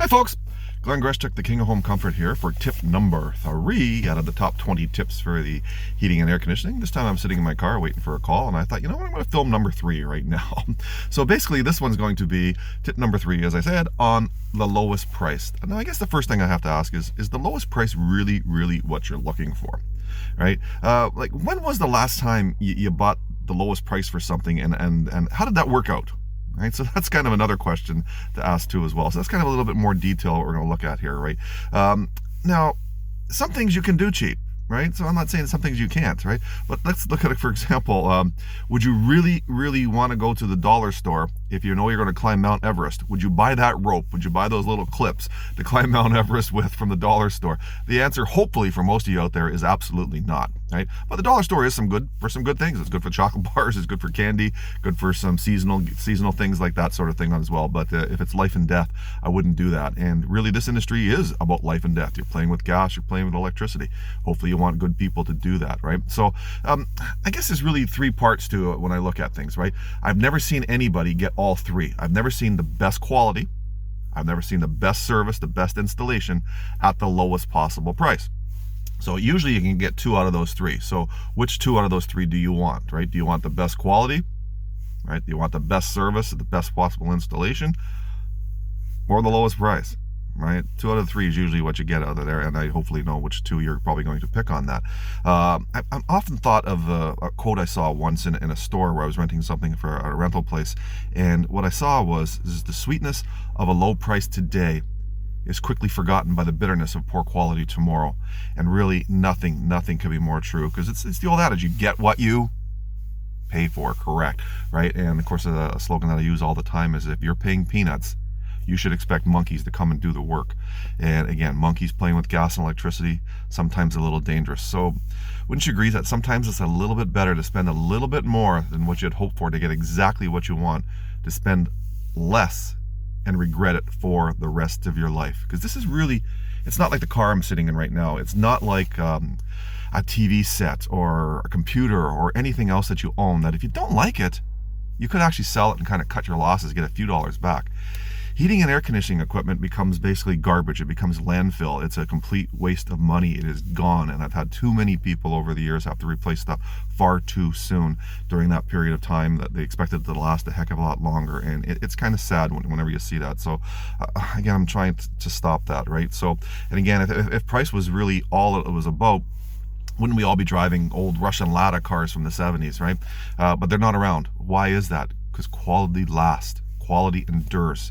Hi folks, Glenn Greshchuk, the King of Home Comfort here for tip number 3 out of the top 20 tips for the heating and air conditioning. This time I'm sitting in my car waiting for a call and I thought, you know what, I'm going to film number 3 right now. So basically this one's going to be tip number 3, as I said, on the lowest price. Now I guess the first thing I have to ask is the lowest price really what you're looking for, right? Like when was the last time you bought the lowest price for something and how did that work out? Right, so that's kind of another question to ask too as well. So that's kind of a little bit more detail what we're going to look at here, right? Now, some things you can do cheap, right? So I'm not saying some things you can't, right? But let's look at it, for example. Would you really want to go to the dollar store if you know you're going to climb Mount Everest? Would you buy that rope? Would you buy those little clips to climb Mount Everest with from the dollar store? The answer, hopefully, for most of you out there is absolutely not, right? But the dollar store is some good things. It's good for chocolate bars, it's good for candy, good for some seasonal things like that sort of thing as well. But if it's life and death, I wouldn't do that. And really, this industry is about life and death. You're playing with gas, you're playing with electricity. Hopefully you want good people to do that, right? So I guess there's really 3 parts to it when I look at things, right? I've never seen anybody get all 3. I've never seen the best quality, I've never seen the best service, the best installation at the lowest possible price. So usually you can get 2 out of those 3. So which 2 out of those 3 do you want, right? Do you want the best quality, right? Do you want the best service, the best possible installation, or the lowest price, right? 2 out of 3 is usually what you get out of there, and I hopefully know which 2 you're probably going to pick on that. I'm often thought of a quote I saw once in a store where I was renting something for a rental place, and what I saw was, this is the sweetness of a low price today is quickly forgotten by the bitterness of poor quality tomorrow. And really nothing can be more true, because it's the old adage, you get what you pay for, correct, right? And of course a slogan that I use all the time is, if you're paying peanuts, you should expect monkeys to come and do the work. And again, monkeys playing with gas and electricity, sometimes a little dangerous. So wouldn't you agree that sometimes it's a little bit better to spend a little bit more than what you'd hoped for to get exactly what you want, to spend less and regret it for the rest of your life? Because this is really, it's not like the car I'm sitting in right now. It's not like a TV set or a computer or anything else that you own, that if you don't like it, you could actually sell it and kind of cut your losses, get a few dollars back. Heating and air conditioning equipment becomes basically garbage. It becomes landfill. It's a complete waste of money. It is gone. And I've had too many people over the years have to replace stuff far too soon during that period of time that they expected it to last a heck of a lot longer. And it's kind of sad whenever you see that. So again, I'm trying to stop that, right? So, and again, if price was really all it was about, wouldn't we all be driving old Russian Lada cars from the 70s, right? But they're not around. Why is that? Because quality lasts. Quality endures.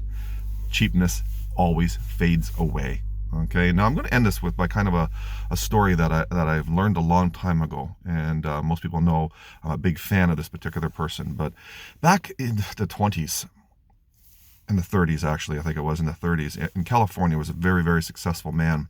Cheapness always fades away. Okay, now I'm going to end this by kind of a story that I've learned a long time ago, and most people know I'm a big fan of this particular person. But back in the 20s, in the 30s actually, I think it was in the 30s, in California, was a very successful man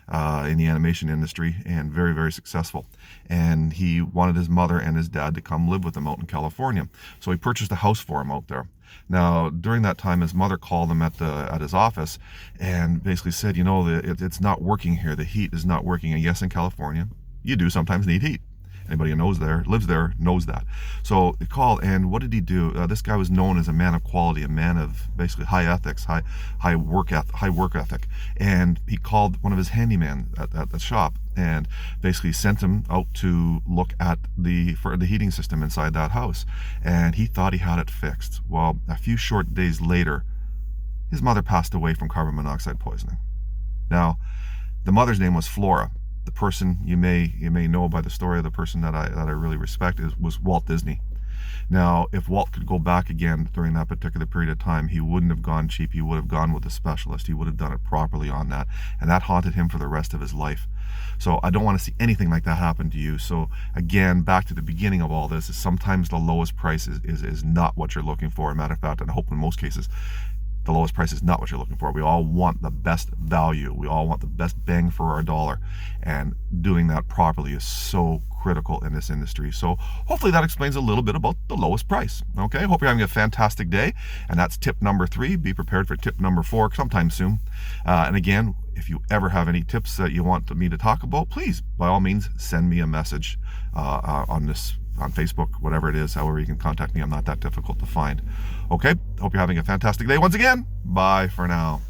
in the animation industry, and very successful. And he wanted his mother and his dad to come live with him out in California, so he purchased a house for him out there. Now, during that time, his mother called him at his office and basically said, you know, it's not working here. The heat is not working. And yes, in California, you do sometimes need heat. Anybody who lives there knows that. So he called, and what did he do? This guy was known as a man of quality, a man of basically high ethics, high work ethic. And he called one of his handyman at the shop and basically sent him out to look at the heating system inside that house. And he thought he had it fixed. Well, a few short days later, his mother passed away from carbon monoxide poisoning. Now, the mother's name was Flora. The person you may know by the story of the person that I really respect was Walt Disney. Now, if Walt could go back again during that particular period of time, he wouldn't have gone cheap. He would have gone with a specialist. He would have done it properly on that, and that haunted him for the rest of his life. So I don't want to see anything like that happen to you. So again, back to the beginning of all this, is sometimes the lowest price is not what you're looking for. As a matter of fact, and I hope in most cases, the lowest price is not what you're looking for. We all want the best value. We all want the best bang for our dollar. And doing that properly is so critical in this industry. So hopefully that explains a little bit about the lowest price. Okay, hope you're having a fantastic day. And that's tip number 3. Be prepared for tip number 4 sometime soon. And again, if you ever have any tips that you want me to talk about, please, by all means, send me a message on Facebook, whatever it is, however you can contact me. I'm not that difficult to find. Okay, hope you're having a fantastic day once again. Bye for now.